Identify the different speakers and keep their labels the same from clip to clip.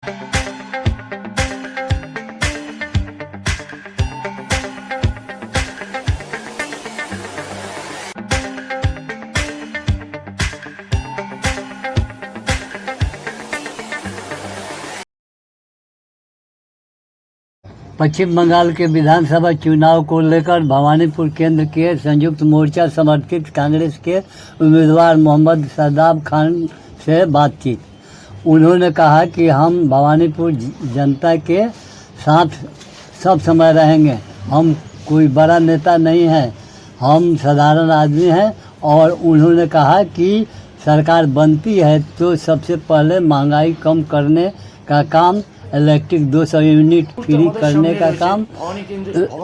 Speaker 1: पश्चिम बंगाल के विधानसभा चुनाव को लेकर भवानीपुर केंद्र के संयुक्त मोर्चा समर्थित कांग्रेस के उम्मीदवार मोहम्मद शादाब खान से बातचीत। उन्होंने कहा कि हम भवानीपुर जनता के साथ सब समय रहेंगे। हम कोई बड़ा नेता नहीं हैं, हम साधारण आदमी हैं। और उन्होंने कहा कि सरकार बनती है तो सबसे पहले महंगाई कम करने का काम, इलेक्ट्रिक 200 यूनिट फ्री करने का काम,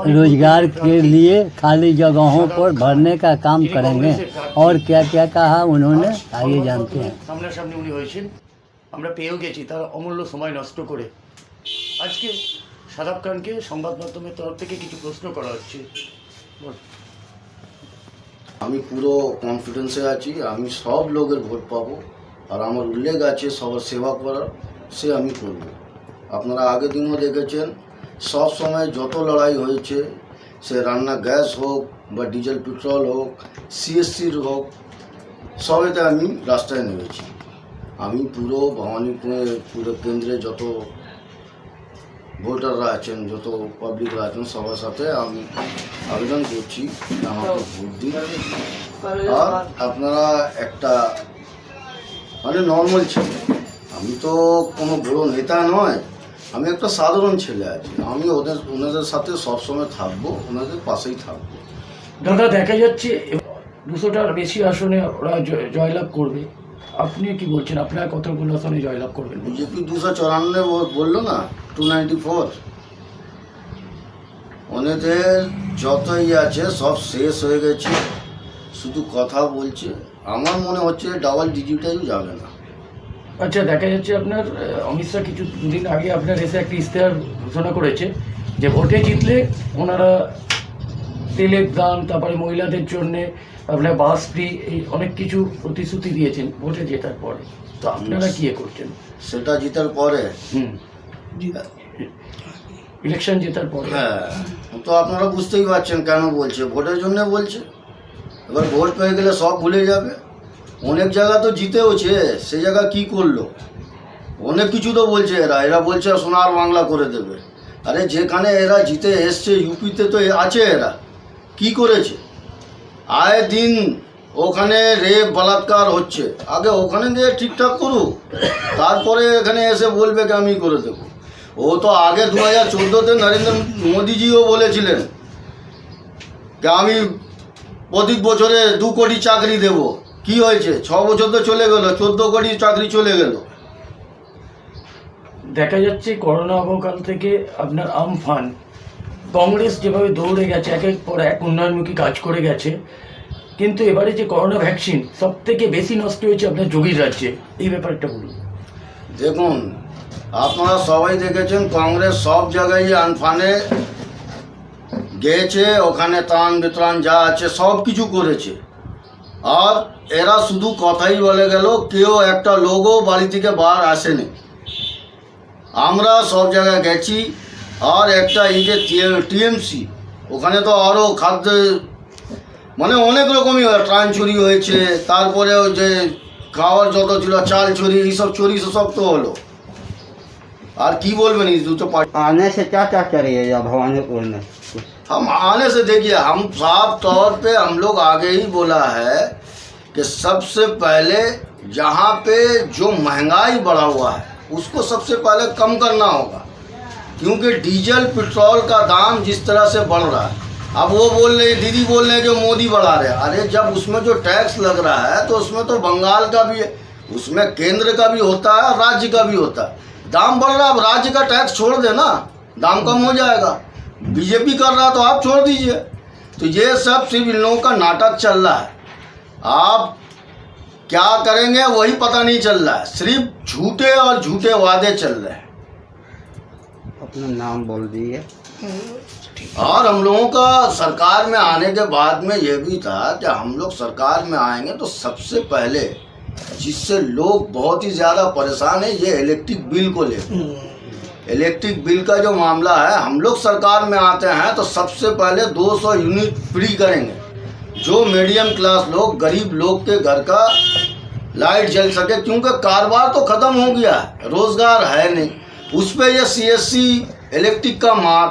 Speaker 1: रोजगार के लिए खाली जगहों पर भरने का काम करेंगे। और क्या क्या कहा उन्होंने आइए जानते हैं।
Speaker 2: সামনাসামনি উনি হয়েছেন, আমরা পেয়েও গেছি তার অমূল্য সময় নষ্ট করে। আজকে শাদাব খানকে সংবাদ মাধ্যমের তরফ থেকে কিছু প্রশ্ন করা হচ্ছে।
Speaker 3: আমি পুরো কনফিডেন্সে আছি, আমি সব লোকের ভোট পাবো। আর আমার উল্লেখ আছে সবার সেবা করার, সে আমি করব। আপনারা আগের দিনও দেখেছেন সব সময় যত লড়াই হয়েছে, সে রান্না গ্যাস হোক বা ডিজেল পেট্রোল হোক, সিএসসির হোক, সবেতে আমি রাস্তায় নেমেছি। আমি পুরো ভবানীপুরে পুরো কেন্দ্রে যত ভোটাররা আছেন, যত পাবলিকরা আছেন, সবার সাথে আমি আবেদন করছি আমাকে ভোট দিন। আর আপনারা একটা মানে নর্মাল ছেলে, আমি তো কোনো বড় নেতা নয়, আমি একটা সাধারণ ছেলে আছি। আমি ওনাদের সাথে সবসময় থাকবো, ওনাদের পাশেই থাকবো।
Speaker 2: দাদা, দেখা যাচ্ছে 200টার বেশি আসনে ওরা জয়লাভ করবে। আপনি কি বলছেন, আপনার কতগুলো আসনে জয়লাভ করবেন?
Speaker 3: বিজেপি 294 বললো না, 294। ওনাদের যতই আছে সব শেষ হয়ে গেছে, শুধু কথা বলছে। আমার মনে হচ্ছে ডাবল ডিজিটাইও যাবে না।
Speaker 2: আচ্ছা, দেখা যাচ্ছে আপনার অমিত শাহ কিছু দুদিন আগে আপনার এসে একটা ইশতেহার ঘোষণা করেছে যে ভোটে জিতলে ওনারা তেলের দাম, তারপরে মহিলাদের জন্যে আপনার বাস ফ্রি, এই অনেক কিছু প্রতিশ্রুতি দিয়েছেন ভোটে জেতার পরে। তো আপনারা কি করছেন
Speaker 3: সেটা জেতার পরে?
Speaker 2: ইলেকশন জেতার পরে?
Speaker 3: হ্যাঁ, তো আপনারা বুঝতেই পারছেন কেন বলছে, ভোটের জন্য বলছে। এবার ভোট পেয়ে গেলে সব ভুলে যাবে। অনেক জায়গা তো জিতেওছে, সে জায়গা কি করলো? অনেক কিছু তো বলছে এরা বলছে সোনার বাংলা করে দেবে। আরে যেখানে এরা জিতে এসছে, ইউপিতে তো আছে, এরা কি করেছে? আয় দিন ওখানে রেপ বলাৎকার হচ্ছে, আগে ওখানে গিয়ে ঠিকঠাক করুক, তারপরে এখানে এসে বলবে কি আমি করে দেবো। ও তো আগে 2014-তে নরেন্দ্র মোদিজিও বলেছিলেন যে আমি প্রতি বছরে 2 কোটি চাকরি দেব। কি হয়েছে? 6 বছর তো চলে গেল, 14 কোটি চাকরি চলে গেল।
Speaker 2: দেখা যাচ্ছে করোনা অবকাল থেকে আপনার আমফান কংগ্রেস যেভাবে দৌড়ে গেছে, একের পর এক উন্নয়নমুখী কাজ করে গেছে, কিন্তু এবারে যে করোনা ভ্যাকসিন সব থেকে বেশি নষ্ট হয়েছে আপনার যোগীর রাজ্যে, এই ব্যাপারটা বলুন।
Speaker 3: দেখুন, আপনারা সবাই দেখেছেন কংগ্রেস সব জায়গায় আমফানে গেছে, ওখানে ত্রাণ বিতরণ যা আছে সব কিছু করেছে। আর এরা শুধু কথাই বলে গেল, কেউ একটা লোকও বাড়ি থেকে বার আসেনি। আমরা সব জায়গায় গেছি। আর একটা এই যে টিএমসি, ওখানে তো আরও খাদ্য মানে অনেক রকমই ত্রাণ চুরি হয়েছে, তারপরে যে খাওয়ার যত ছিল চাল চুরি, এইসব চুরি সব তো হলো। আর কি বলবেন এই দুটো पार्टी
Speaker 4: आने से क्या क्या करिएगा भवानीपुर में?
Speaker 3: हम आने से देखिए, हम साफ तौर पे हम लोग आगे ही बोला है कि सबसे पहले जहाँ पे जो महंगाई बढ़ा हुआ है उसको सबसे पहले कम करना होगा, क्योंकि डीजल पेट्रोल का दाम जिस तरह से बढ़ रहा है। अब वो बोल रहे, दीदी बोल रहे हैं कि मोदी बढ़ा रहे हैं। अरे जब उसमें जो टैक्स लग रहा है तो उसमें तो बंगाल का भी है, उसमें केंद्र का भी होता है, राज्य का भी होता है। दाम बढ़ रहा है, अब राज्य का टैक्स छोड़ देना, दाम कम हो जाएगा। बीजेपी कर रहा तो आप छोड़ दीजिए। तो ये सब सिर्फ इन लोगों का नाटक चल रहा है। आप क्या करेंगे वही पता नहीं चल रहा है, सिर्फ झूठे और झूठे वादे चल रहे हैं।
Speaker 4: अपना नाम बोल दिए।
Speaker 3: और हम लोगों का सरकार में आने के बाद में ये भी था कि हम लोग सरकार में आएंगे तो सबसे पहले जिससे लोग बहुत ही ज़्यादा परेशान है, ये इलेक्ट्रिक बिल को लेकर। इलेक्ट्रिक बिल का जो मामला है, हम लोग सरकार में आते हैं तो सबसे पहले 200 यूनिट फ्री करेंगे, जो मीडियम क्लास लोग, गरीब लोग के घर का लाइट जल सके, क्योंकि कारोबार तो ख़त्म हो गया है, रोज़गार है नहीं। उस पर ये CSC इलेक्ट्रिक का मार,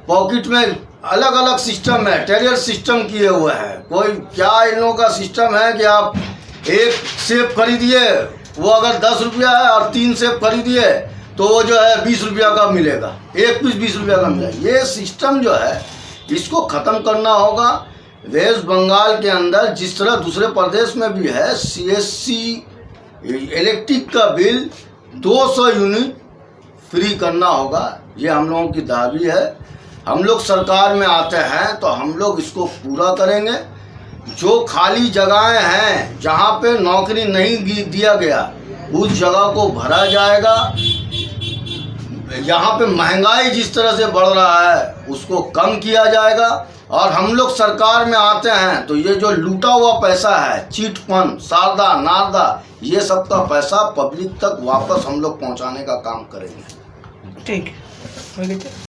Speaker 3: पॉकेट में अलग अलग सिस्टम है, टेरियर सिस्टम किए हुए हैं। कोई क्या इन लोगों का सिस्टम है कि आप एक सेब खरीदिए, वो अगर 10 रुपया है और 3 सेब खरीदिए तो वो जो है 20 रुपया का मिलेगा, एक पीस 20 रुपया का मिलेगा। ये सिस्टम जो है इसको ख़त्म करना होगा। वेस्ट बंगाल के अंदर जिस तरह दूसरे प्रदेश में भी है, CSC इलेक्ट्रिक का बिल 200 यूनिट फ्री करना होगा। ये हम लोगों की दावी है। हम लोग सरकार में आते हैं तो हम लोग इसको पूरा करेंगे। जो खाली जगहें हैं जहाँ पे नौकरी नहीं दिया गया, उस जगह को भरा जाएगा। यहाँ पे महंगाई जिस तरह से बढ़ रहा है उसको कम किया जाएगा। और हम लोग सरकार में आते हैं तो ये जो लूटा हुआ पैसा है, चिट फंड, शारदा, नारदा, ये सब का पैसा पब्लिक तक वापस हम लोग पहुँचाने का काम करेंगे।
Speaker 5: ठीक है।